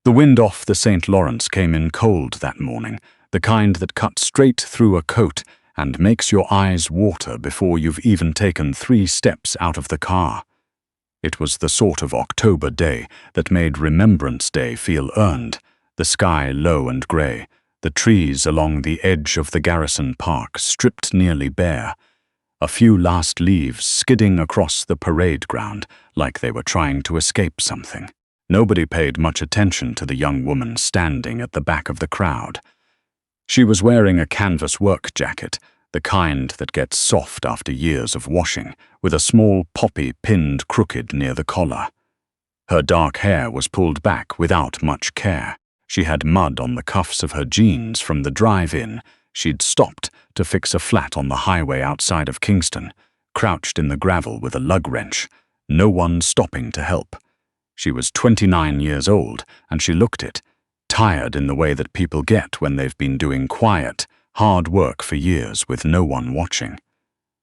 The wind off the St. Lawrence came in cold that morning, the kind that cuts straight through a coat and makes your eyes water before you've even taken 3 steps out of the car. It was the sort of October day that made Remembrance Day feel earned, the sky low and grey, the trees along the edge of the Garrison Park stripped nearly bare, a few last leaves skidding across the parade ground like they were trying to escape something. Nobody paid much attention to the young woman standing at the back of the crowd. She was wearing a canvas work jacket, the kind that gets soft after years of washing, with a small poppy pinned crooked near the collar. Her dark hair was pulled back without much care. She had mud on the cuffs of her jeans from the drive-in. She'd stopped to fix a flat on the highway outside of Kingston, crouched in the gravel with a lug wrench, no one stopping to help. She was 29 years old, and she looked it, tired in the way that people get when they've been doing quiet, hard work for years with no one watching.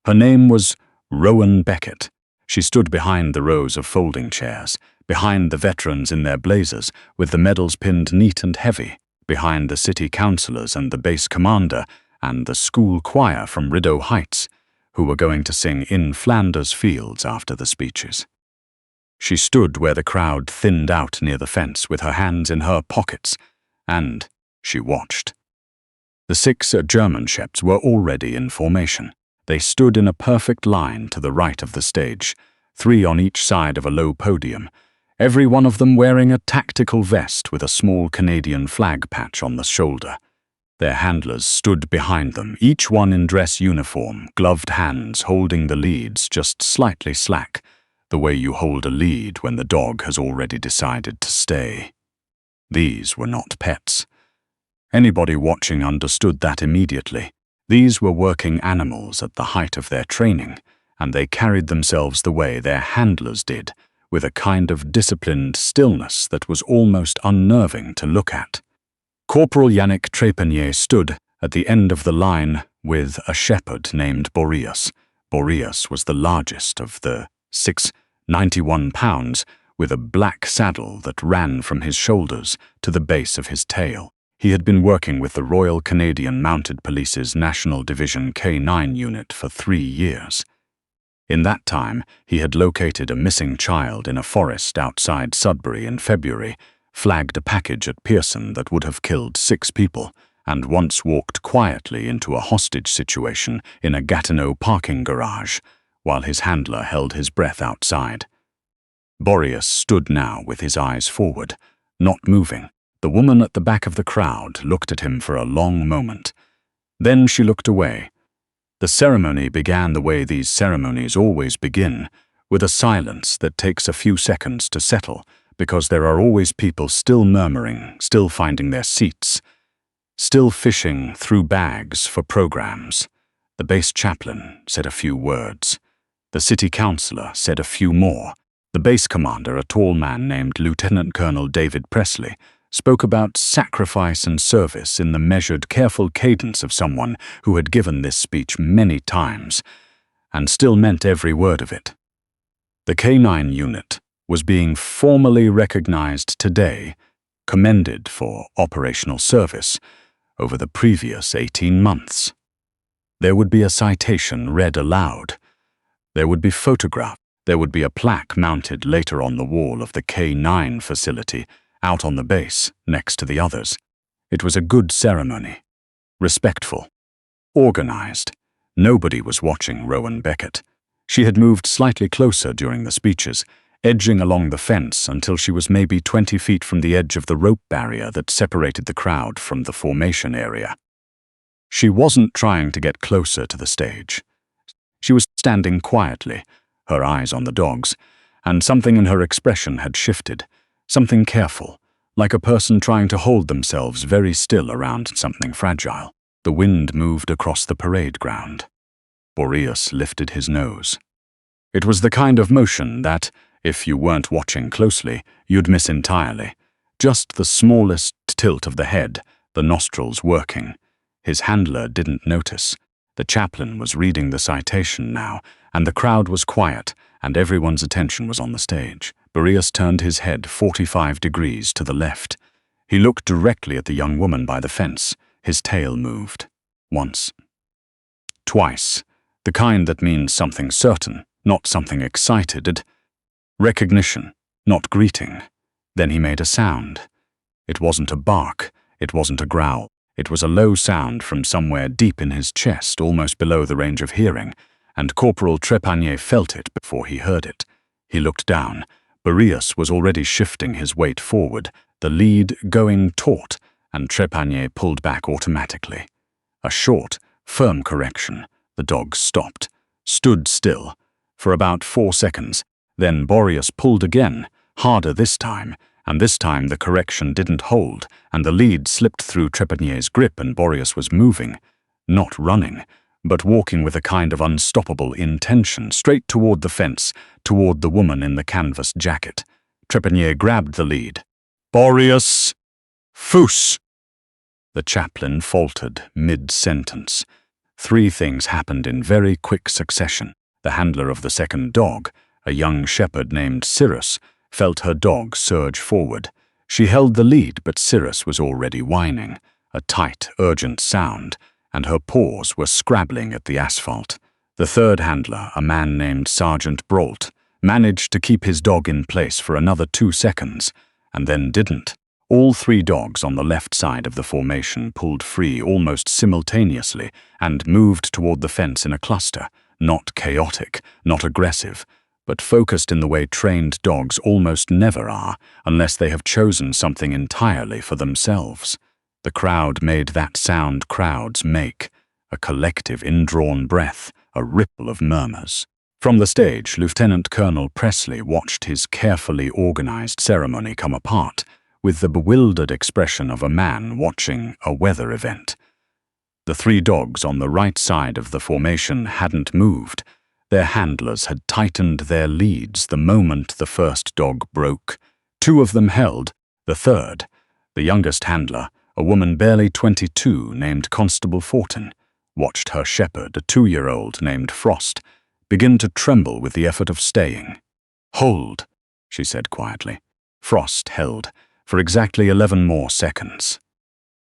Her name was Rowan Beckett. She stood behind the rows of folding chairs, behind the veterans in their blazers with the medals pinned neat and heavy, behind the city councillors and the base commander and the school choir from Rideau Heights, who were going to sing In Flanders Fields after the speeches. She stood where the crowd thinned out near the fence with her hands in her pockets, and she watched. The 6 German Shepherds were already in formation. They stood in a perfect line to the right of the stage, 3 on each side of a low podium, every one of them wearing a tactical vest with a small Canadian flag patch on the shoulder. Their handlers stood behind them, each one in dress uniform, gloved hands holding the leads just slightly slack, the way you hold a lead when the dog has already decided to stay. These were not pets. Anybody watching understood that immediately. These were working animals at the height of their training, and they carried themselves the way their handlers did, with a kind of disciplined stillness that was almost unnerving to look at. Corporal Yannick Trépanier stood at the end of the line with a shepherd named Boreas. Boreas was the largest of the 6, 91 pounds, with a black saddle that ran from his shoulders to the base of his tail. He had been working with the Royal Canadian Mounted Police's National Division K9 unit for 3 years. In that time, he had located a missing child in a forest outside Sudbury in February, flagged a package at Pearson that would have killed 6 people, and once walked quietly into a hostage situation in a Gatineau parking garage, while his handler held his breath outside. Boreas stood now with his eyes forward, not moving. The woman at the back of the crowd looked at him for a long moment. Then she looked away. The ceremony began the way these ceremonies always begin, with a silence that takes a few seconds to settle, because there are always people still murmuring, still finding their seats, still fishing through bags for programs. The base chaplain said a few words. The city councillor said a few more. The base commander, a tall man named Lieutenant Colonel David Presley, spoke about sacrifice and service in the measured, careful cadence of someone who had given this speech many times, and still meant every word of it. The K9 unit was being formally recognized today, commended for operational service over the previous 18 months. There would be a citation read aloud. There would be photographs. There would be a plaque mounted later on the wall of the K9 facility, out on the base, next to the others. It was a good ceremony. Respectful. Organized. Nobody was watching Rowan Beckett. She had moved slightly closer during the speeches, edging along the fence until she was maybe 20 feet from the edge of the rope barrier that separated the crowd from the formation area. She wasn't trying to get closer to the stage. She was standing quietly, her eyes on the dogs, and something in her expression had shifted, something careful, like a person trying to hold themselves very still around something fragile. The wind moved across the parade ground. Boreas lifted his nose. It was the kind of motion that, if you weren't watching closely, you'd miss entirely. Just the smallest tilt of the head, the nostrils working. His handler didn't notice. The chaplain was reading the citation now, and the crowd was quiet, and everyone's attention was on the stage. Boreas turned his head 45 degrees to the left. He looked directly at the young woman by the fence. His tail moved. Once. Twice. The kind that means something certain, not something excited. Recognition, not greeting. Then he made a sound. It wasn't a bark. It wasn't a growl. It was a low sound from somewhere deep in his chest, almost below the range of hearing, and Corporal Trepanier felt it before he heard it. He looked down. Boreas was already shifting his weight forward, the lead going taut, and Trepanier pulled back automatically. A short, firm correction. The dog stopped, stood still, for about 4 seconds. Then Boreas pulled again, harder this time, and this time the correction didn't hold, and the lead slipped through Trepanier's grip and Boreas was moving, not running, but walking with a kind of unstoppable intention straight toward the fence, toward the woman in the canvas jacket. Trepanier grabbed the lead. "Boreas! Foos!" The chaplain faltered mid-sentence. 3 things happened in very quick succession. The handler of the second dog, a young shepherd named Cyrus, felt her dog surge forward. She held the lead, but Cyrus was already whining, a tight, urgent sound, and her paws were scrabbling at the asphalt. The third handler, a man named Sergeant Brault, managed to keep his dog in place for another 2 seconds, and then didn't. All 3 dogs on the left side of the formation pulled free almost simultaneously and moved toward the fence in a cluster, not chaotic, not aggressive, but focused in the way trained dogs almost never are unless they have chosen something entirely for themselves. The crowd made that sound crowds make, a collective indrawn breath, a ripple of murmurs. From the stage, Lieutenant Colonel Presley watched his carefully organized ceremony come apart, with the bewildered expression of a man watching a weather event. The 3 dogs on the right side of the formation hadn't moved. Their handlers had tightened their leads the moment the first dog broke. 2 of them held, the third, the youngest handler, a woman barely 22 named Constable Fortin, watched her shepherd, a 2-year-old named Frost, begin to tremble with the effort of staying. "Hold," she said quietly. Frost held for exactly 11 more seconds.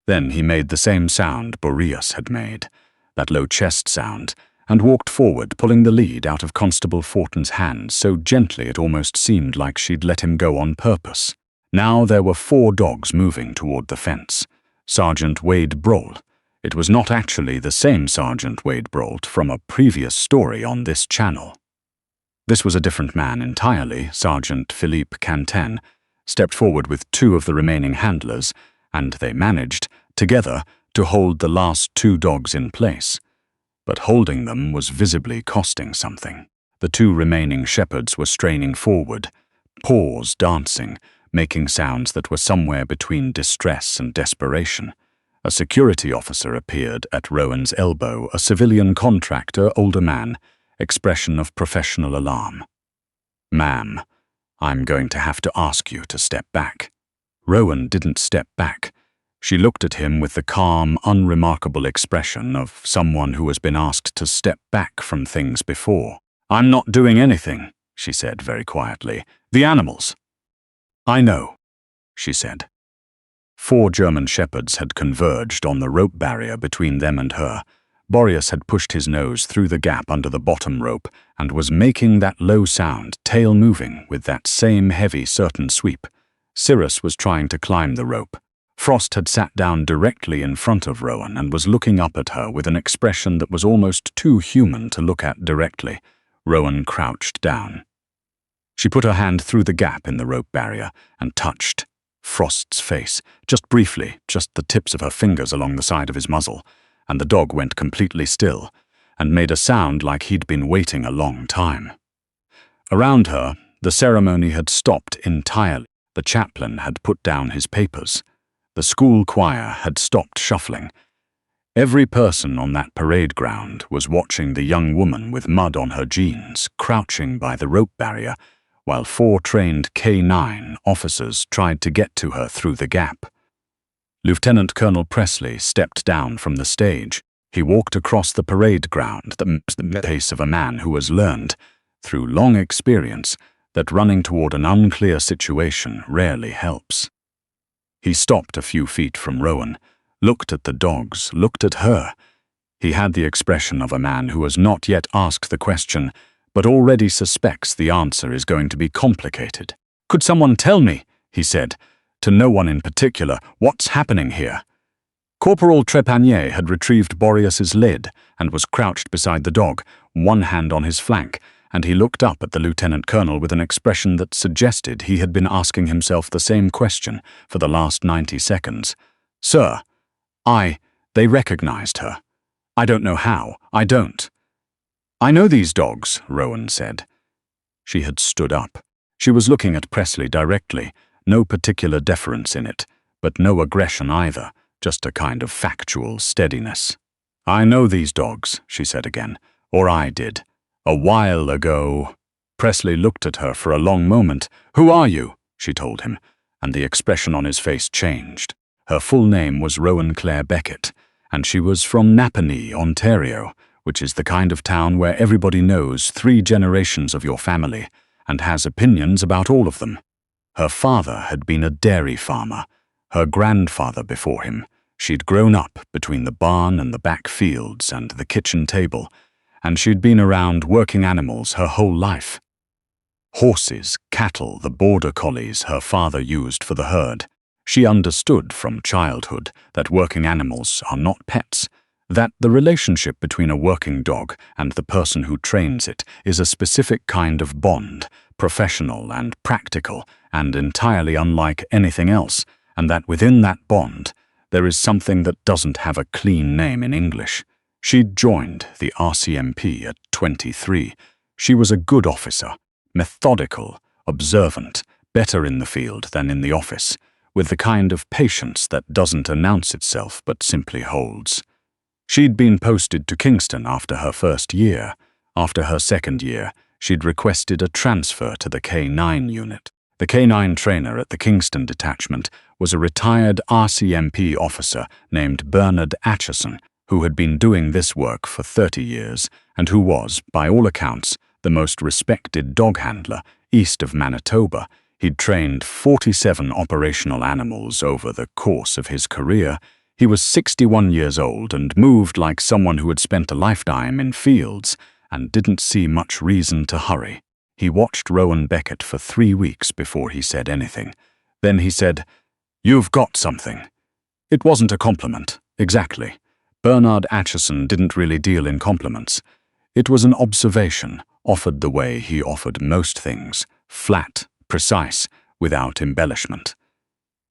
Then he made the same sound Boreas had made, that low chest sound, and walked forward, pulling the lead out of Constable Fortin's hands so gently it almost seemed like she'd let him go on purpose. Now there were 4 dogs moving toward the fence. Sergeant Wade Brault. It was not actually the same Sergeant Wade Brault from a previous story on this channel. This was a different man entirely. Sergeant Philippe Cantin stepped forward with 2 of the remaining handlers, and they managed, together, to hold the last 2 dogs in place. But holding them was visibly costing something. The 2 remaining shepherds were straining forward, paws dancing, making sounds that were somewhere between distress and desperation. A security officer appeared at Rowan's elbow, a civilian contractor, older man, expression of professional alarm. "Ma'am, I'm going to have to ask you to step back." Rowan didn't step back. She looked at him with the calm, unremarkable expression of someone who has been asked to step back from things before. "I'm not doing anything," she said very quietly. "The animals." "I know," she said. 4 German shepherds had converged on the rope barrier between them and her. Boreas had pushed his nose through the gap under the bottom rope and was making that low sound, tail moving, with that same heavy, certain sweep. Cyrus was trying to climb the rope. Frost had sat down directly in front of Rowan and was looking up at her with an expression that was almost too human to look at directly. Rowan crouched down. She put her hand through the gap in the rope barrier and touched Frost's face, just briefly, just the tips of her fingers along the side of his muzzle, and the dog went completely still and made a sound like he'd been waiting a long time. Around her, the ceremony had stopped entirely. The chaplain had put down his papers. The school choir had stopped shuffling. Every person on that parade ground was watching the young woman with mud on her jeans, crouching by the rope barrier, while 4 trained K9 officers tried to get to her through the gap. Lieutenant Colonel Presley stepped down from the stage. He walked across the parade ground at the pace of a man who has learned, through long experience, that running toward an unclear situation rarely helps. He stopped a few feet from Rowan, looked at the dogs, looked at her. He had the expression of a man who has not yet asked the question, but already suspects the answer is going to be complicated. "Could someone tell me," he said, to no one in particular, "what's happening here?" Corporal Trepanier had retrieved Boreas's lid and was crouched beside the dog, one hand on his flank, and he looked up at the lieutenant colonel with an expression that suggested he had been asking himself the same question for the last 90 seconds. "Sir, they recognized her. I don't know how, I don't." "I know these dogs," Rowan said. She had stood up. She was looking at Presley directly, no particular deference in it, but no aggression either, just a kind of factual steadiness. "I know these dogs," she said again, "or I did. A while ago." Presley looked at her for a long moment. "Who are you?" she told him, and the expression on his face changed. Her full name was Rowan Claire Beckett, and she was from Napanee, Ontario, which is the kind of town where everybody knows 3 generations of your family and has opinions about all of them. Her father had been a dairy farmer, her grandfather before him. She'd grown up between the barn and the back fields and the kitchen table, and she'd been around working animals her whole life. Horses, cattle, the border collies her father used for the herd. She understood from childhood that working animals are not pets, that the relationship between a working dog and the person who trains it is a specific kind of bond, professional and practical, and entirely unlike anything else, and that within that bond, there is something that doesn't have a clean name in English. She'd joined the RCMP at 23. She was a good officer, methodical, observant, better in the field than in the office, with the kind of patience that doesn't announce itself but simply holds. She'd been posted to Kingston after her first year. After her second year, she'd requested a transfer to the K9 unit. The K9 trainer at the Kingston detachment was a retired RCMP officer named Bernard Atchison, who had been doing this work for 30 years and who was, by all accounts, the most respected dog handler east of Manitoba. He'd trained 47 operational animals over the course of his career. He was 61 years old and moved like someone who had spent a lifetime in fields and didn't see much reason to hurry. He watched Rowan Beckett for 3 weeks before he said anything. Then he said, "You've got something." It wasn't a compliment, exactly. Bernard Atchison didn't really deal in compliments. It was an observation, offered the way he offered most things, flat, precise, without embellishment.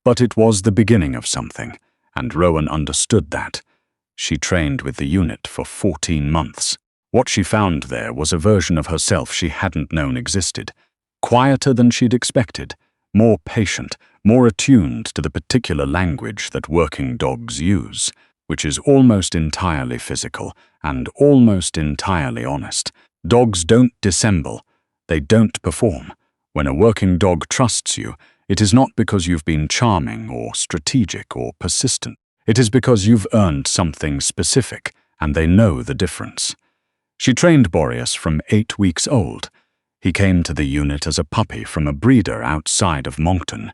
But it was the beginning of something, and Rowan understood that. She trained with the unit for 14 months. What she found there was a version of herself she hadn't known existed, quieter than she'd expected, more patient, more attuned to the particular language that working dogs use, which is almost entirely physical and almost entirely honest. Dogs don't dissemble, they don't perform. When a working dog trusts you, it is not because you've been charming or strategic or persistent. It is because you've earned something specific, and they know the difference. She trained Boreas from 8 weeks old. He came to the unit as a puppy from a breeder outside of Moncton,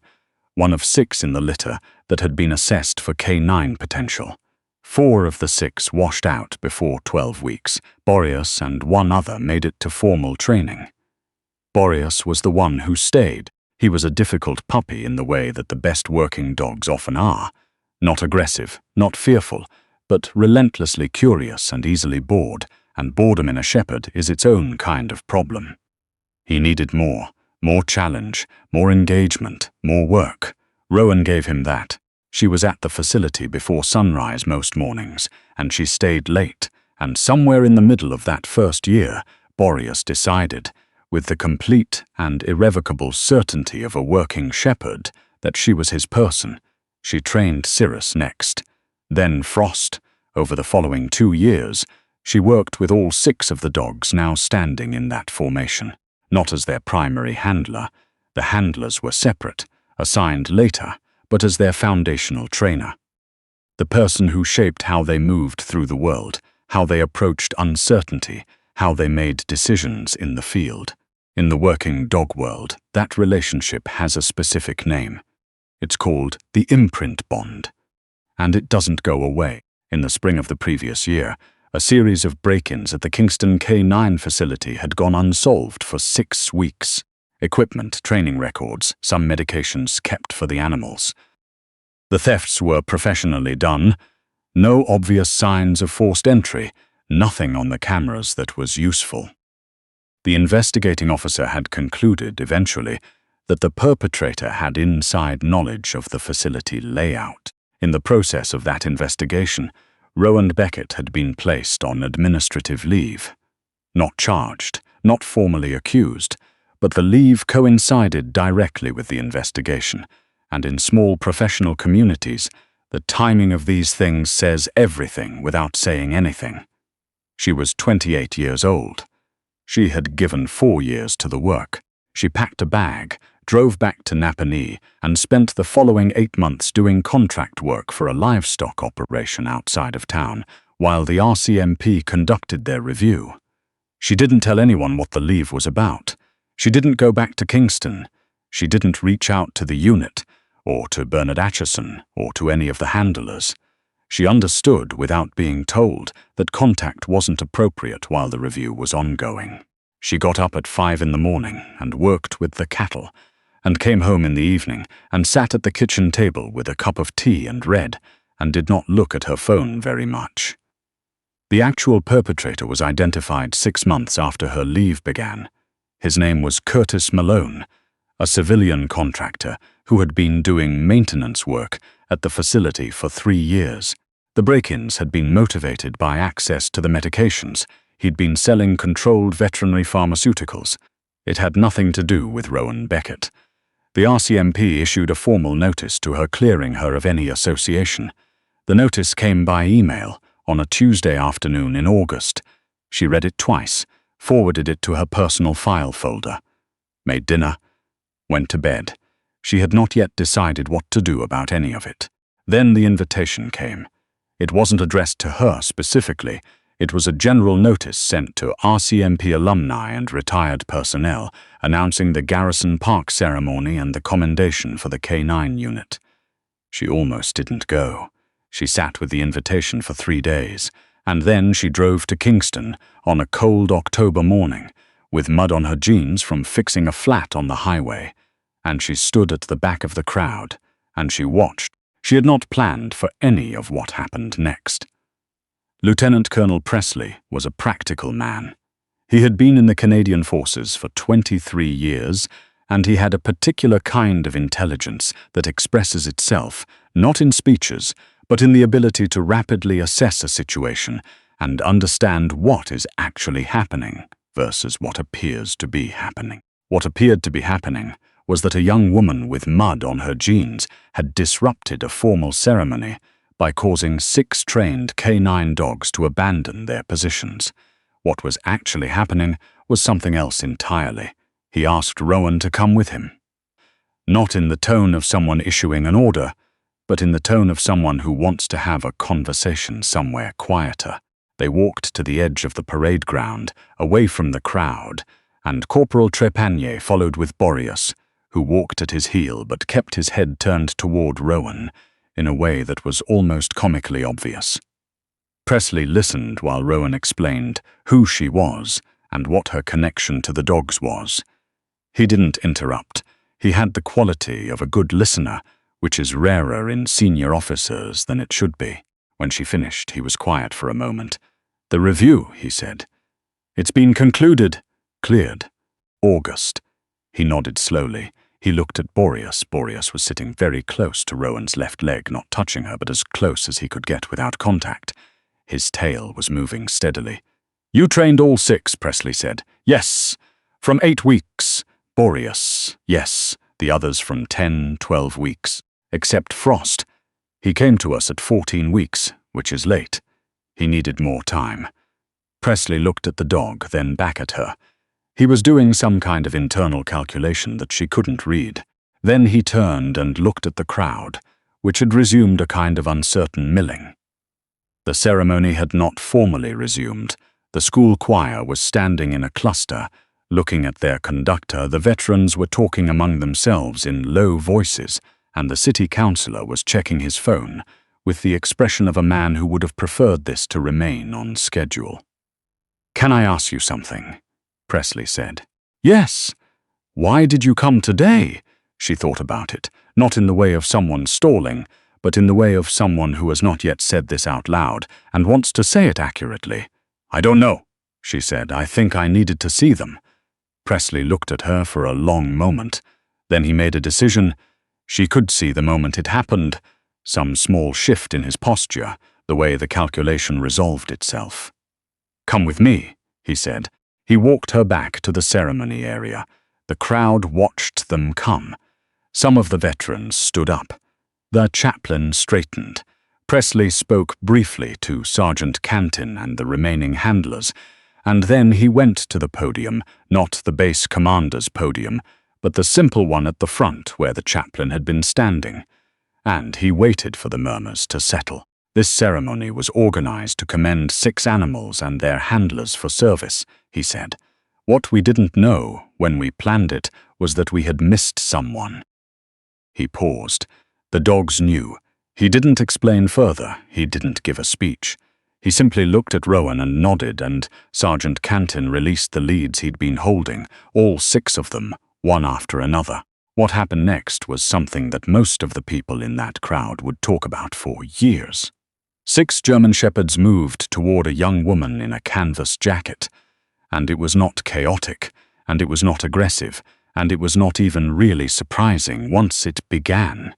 one of 6 in the litter that had been assessed for K9 potential. 4 of the 6 washed out before 12 weeks. Boreas and 1 other made it to formal training. Boreas was the one who stayed. He was a difficult puppy in the way that the best working dogs often are. Not aggressive, not fearful, but relentlessly curious and easily bored, and boredom in a shepherd is its own kind of problem. He needed more challenge, more engagement, more work. Rowan gave him that. She was at the facility before sunrise most mornings, and she stayed late, and somewhere in the middle of that first year, Boreas decided, with the complete and irrevocable certainty of a working shepherd, that she was his person. She trained Cirrus next, then Frost. Over the following 2 years, she worked with all 6 of the dogs now standing in that formation, not as their primary handler. The handlers were separate, assigned later, but as their foundational trainer. The person who shaped how they moved through the world, how they approached uncertainty, how they made decisions in the field. In the working dog world, that relationship has a specific name. It's called the imprint bond. And it doesn't go away. In the spring of the previous year, a series of break-ins at the Kingston K9 facility had gone unsolved for 6 weeks. Equipment, training records, some medications kept for the animals. The thefts were professionally done. No obvious signs of forced entry, nothing on the cameras that was useful. The investigating officer had concluded, eventually, that the perpetrator had inside knowledge of the facility layout. In the process of that investigation, Rowan Beckett had been placed on administrative leave. Not charged, not formally accused, but the leave coincided directly with the investigation, and in small professional communities, the timing of these things says everything without saying anything. She was 28 years old. She had given 4 years to the work. She packed a bag, drove back to Napanee, and spent the following 8 months doing contract work for a livestock operation outside of town, while the RCMP conducted their review. She didn't tell anyone what the leave was about. She didn't go back to Kingston. She didn't reach out to the unit, or to Bernard Atchison, or to any of the handlers. She understood, without being told, that contact wasn't appropriate while the review was ongoing. She got up at 5 in the morning and worked with the cattle, and came home in the evening and sat at the kitchen table with a cup of tea and read, and did not look at her phone very much. The actual perpetrator was identified 6 months after her leave began. His name was Curtis Malone, a civilian contractor who had been doing maintenance work at the facility for 3 years. The break-ins had been motivated by access to the medications. He'd been selling controlled veterinary pharmaceuticals. It had nothing to do with Rowan Beckett. The RCMP issued a formal notice to her clearing her of any association. The notice came by email on a Tuesday afternoon in August. She read it twice, forwarded it to her personal file folder, made dinner, went to bed. She had not yet decided what to do about any of it. Then the invitation came. It wasn't addressed to her specifically. It was a general notice sent to RCMP alumni and retired personnel, announcing the Garrison Park ceremony and the commendation for the K9 unit. She almost didn't go. She sat with the invitation for 3 days, and then she drove to Kingston on a cold October morning, with mud on her jeans from fixing a flat on the highway, and she stood at the back of the crowd, and she watched. She had not planned for any of what happened next. Lieutenant Colonel Presley was a practical man. He had been in the Canadian Forces for 23 years, and he had a particular kind of intelligence that expresses itself, not in speeches, but in the ability to rapidly assess a situation and understand what is actually happening versus what appears to be happening. What appeared to be happening was that a young woman with mud on her jeans had disrupted a formal ceremony by causing 6 trained K9 dogs to abandon their positions. What was actually happening was something else entirely. He asked Rowan to come with him. Not in the tone of someone issuing an order, but in the tone of someone who wants to have a conversation somewhere quieter. They walked to the edge of the parade ground, away from the crowd, and Corporal Trepanier followed with Boreas, who walked at his heel but kept his head turned toward Rowan, in a way that was almost comically obvious. Presley listened while Rowan explained who she was and what her connection to the dogs was. He didn't interrupt. He had the quality of a good listener, which is rarer in senior officers than it should be. When she finished, he was quiet for a moment. "The review," he said. "It's been concluded." "Cleared." "August." He nodded slowly. He looked at Boreas. Boreas was sitting very close to Rowan's left leg, not touching her, but as close as he could get without contact. His tail was moving steadily. "You trained all 6, Presley said. "Yes. From 8 weeks. Boreas. "Yes. The others from 10, 12 weeks. Except Frost. He came to us at 14 weeks, which is late. He needed more time." Presley looked at the dog, then back at her. He was doing some kind of internal calculation that she couldn't read. Then he turned and looked at the crowd, which had resumed a kind of uncertain milling. The ceremony had not formally resumed. The school choir was standing in a cluster. Looking at their conductor, the veterans were talking among themselves in low voices and the city councillor was checking his phone with the expression of a man who would have preferred this to remain on schedule. "Can I ask you something?" Presley said. "Yes. Why did you come today?" She thought about it, not in the way of someone stalling, but in the way of someone who has not yet said this out loud and wants to say it accurately. "I don't know," she said. "I think I needed to see them." Presley looked at her for a long moment. Then he made a decision. She could see the moment it happened, some small shift in his posture, the way the calculation resolved itself. "Come with me," he said. He walked her back to the ceremony area. The crowd watched them come. Some of the veterans stood up. The chaplain straightened. Presley spoke briefly to Sergeant Cantin and the remaining handlers, and then he went to the podium, not the base commander's podium, but the simple one at the front where the chaplain had been standing. And he waited for the murmurs to settle. This ceremony was organized to commend 6 animals and their handlers for service, he said. What we didn't know, when we planned it, was that we had missed someone. He paused. The dogs knew. He didn't explain further. He didn't give a speech. He simply looked at Rowan and nodded, and Sergeant Cantin released the leads he'd been holding, all 6 of them, one after another. What happened next was something that most of the people in that crowd would talk about for years. 6 German shepherds moved toward a young woman in a canvas jacket, and it was not chaotic, and it was not aggressive, and it was not even really surprising once it began.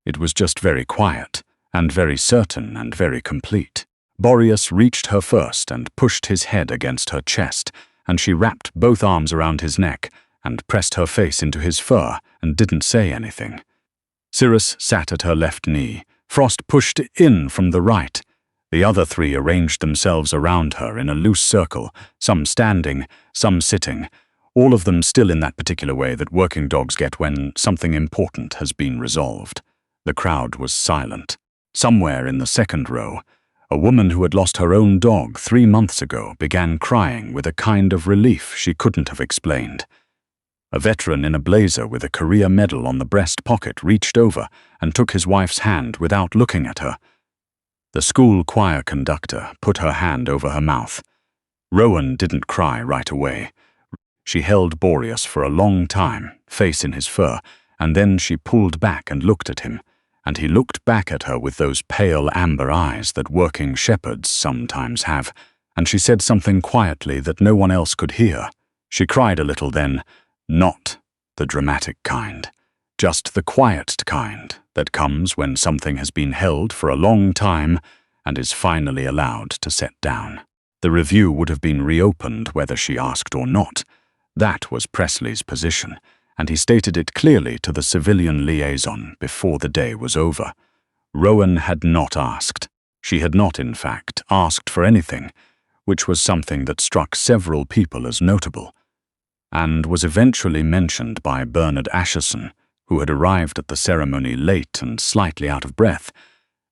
It was just very quiet, and very certain, and very complete. Boreas reached her first and pushed his head against her chest, and she wrapped both arms around his neck and pressed her face into his fur and didn't say anything. Cirrus sat at her left knee. Frost pushed in from the right. The other 3 arranged themselves around her in a loose circle, some standing, some sitting, all of them still in that particular way that working dogs get when something important has been resolved. The crowd was silent. Somewhere in the second row, a woman who had lost her own dog 3 months ago began crying with a kind of relief she couldn't have explained. A veteran in a blazer with a career medal on the breast pocket reached over and took his wife's hand without looking at her. The school choir conductor put her hand over her mouth. Rowan didn't cry right away. She held Boreas for a long time, face in his fur, and then she pulled back and looked at him, and he looked back at her with those pale amber eyes that working shepherds sometimes have, and she said something quietly that no one else could hear. She cried a little then, not the dramatic kind, just the quiet kind that comes when something has been held for a long time and is finally allowed to set down. The review would have been reopened whether she asked or not. That was Presley's position, and he stated it clearly to the civilian liaison before the day was over. Rowan had not asked. She had not, in fact, asked for anything, which was something that struck several people as notable, and was eventually mentioned by Bernard Ascherson, who had arrived at the ceremony late and slightly out of breath,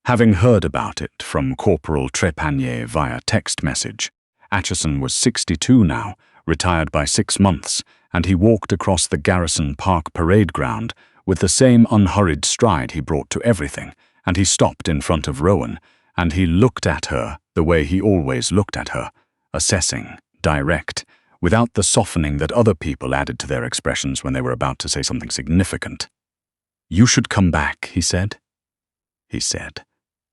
having heard about it from Corporal Trepanier via text message. Atchison was 62 now, retired by 6 months, and he walked across the Garrison Park parade ground with the same unhurried stride he brought to everything, and he stopped in front of Rowan, and he looked at her the way he always looked at her, assessing, direct, without the softening that other people added to their expressions when they were about to say something significant. "You should come back," he said. He said.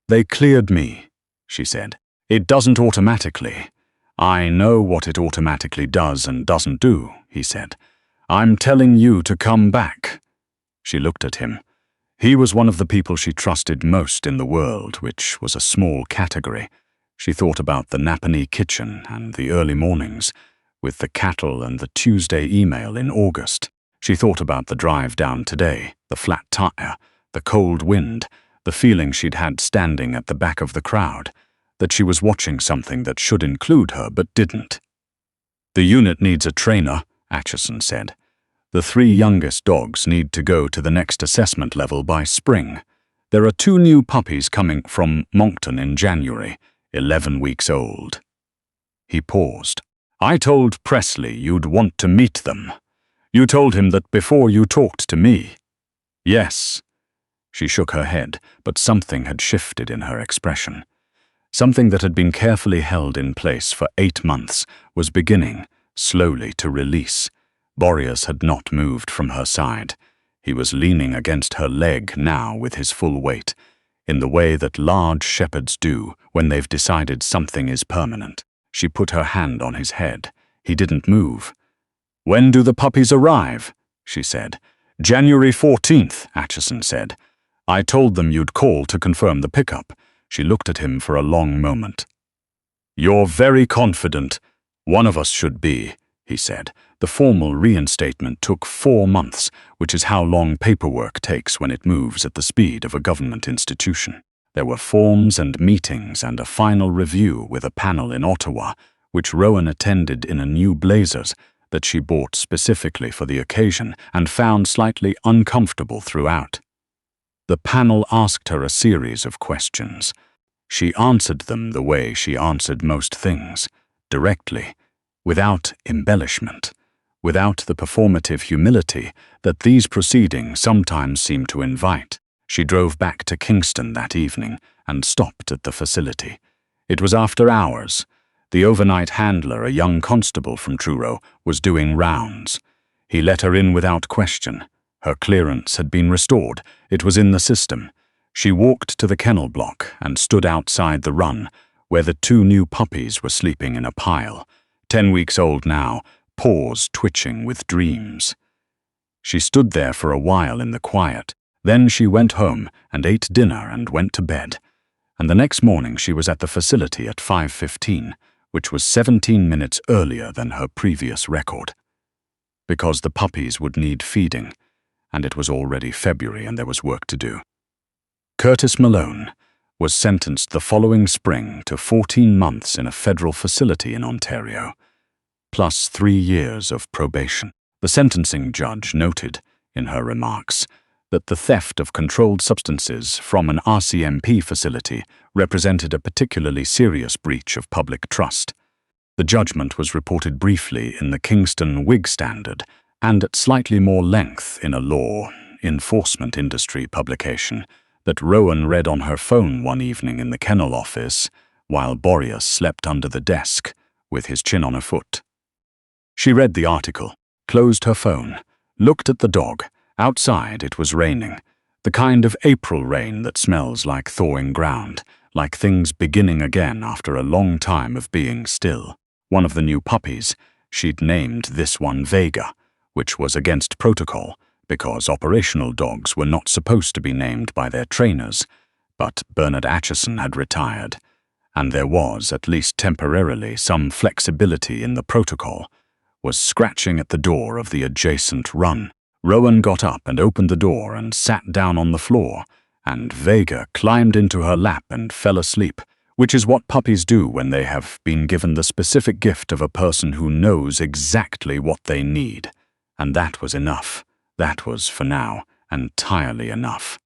"They cleared me," she said. "It doesn't automatically. I know what it automatically does and doesn't do," he said. "I'm telling you to come back." She looked at him. He was one of the people she trusted most in the world, which was a small category. She thought about the Napanee kitchen and the early mornings, with the cattle and the Tuesday email in August. She thought about the drive down today, the flat tire, the cold wind, the feeling she'd had standing at the back of the crowd, that she was watching something that should include her but didn't. "The unit needs a trainer," Atchison said. "The 3 youngest dogs need to go to the next assessment level by spring. There are 2 new puppies coming from Moncton in January, 11 weeks old." He paused. "I told Presley you'd want to meet them. You told him that before you talked to me." "Yes." She shook her head, but something had shifted in her expression. Something that had been carefully held in place for 8 months was beginning, slowly, to release. Boreas had not moved from her side. He was leaning against her leg now with his full weight, in the way that large shepherds do when they've decided something is permanent. She put her hand on his head. He didn't move. "When do the puppies arrive?" she said. "January 14th, Acheson said. I told them you'd call to confirm the pickup." She looked at him for a long moment. "You're very confident. One of us should be," he said. The formal reinstatement took 4 months, which is how long paperwork takes when it moves at the speed of a government institution. There were forms and meetings and a final review with a panel in Ottawa, which Rowan attended in a new blazers that she bought specifically for the occasion and found slightly uncomfortable throughout. The panel asked her a series of questions. She answered them the way she answered most things, directly, without embellishment, without the performative humility that these proceedings sometimes seem to invite. She drove back to Kingston that evening and stopped at the facility. It was after hours. The overnight handler, a young constable from Truro, was doing rounds. He let her in without question. Her clearance had been restored. It was in the system. She walked to the kennel block and stood outside the run, where the 2 new puppies were sleeping in a pile, 10 weeks old now, paws twitching with dreams. She stood there for a while in the quiet. Then she went home and ate dinner and went to bed. And the next morning she was at the facility at 5:15, which was 17 minutes earlier than her previous record. Because the puppies would need feeding, and it was already February and there was work to do. Curtis Malone was sentenced the following spring to 14 months in a federal facility in Ontario, plus 3 years of probation. The sentencing judge noted, in her remarks, that the theft of controlled substances from an RCMP facility represented a particularly serious breach of public trust. The judgment was reported briefly in the Kingston Whig Standard and at slightly more length in a law enforcement industry publication that Rowan read on her phone one evening in the kennel office while Boreas slept under the desk with his chin on a foot. She read the article, closed her phone, looked at the dog. Outside it was raining, the kind of April rain that smells like thawing ground, like things beginning again after a long time of being still. One of the new puppies, she'd named this one Vega, which was against protocol because operational dogs were not supposed to be named by their trainers, but Bernard Acheson had retired, and there was, at least temporarily, some flexibility in the protocol, was scratching at the door of the adjacent run. Rowan got up and opened the door and sat down on the floor, and Vega climbed into her lap and fell asleep, which is what puppies do when they have been given the specific gift of a person who knows exactly what they need. And that was enough. That was, for now, entirely enough.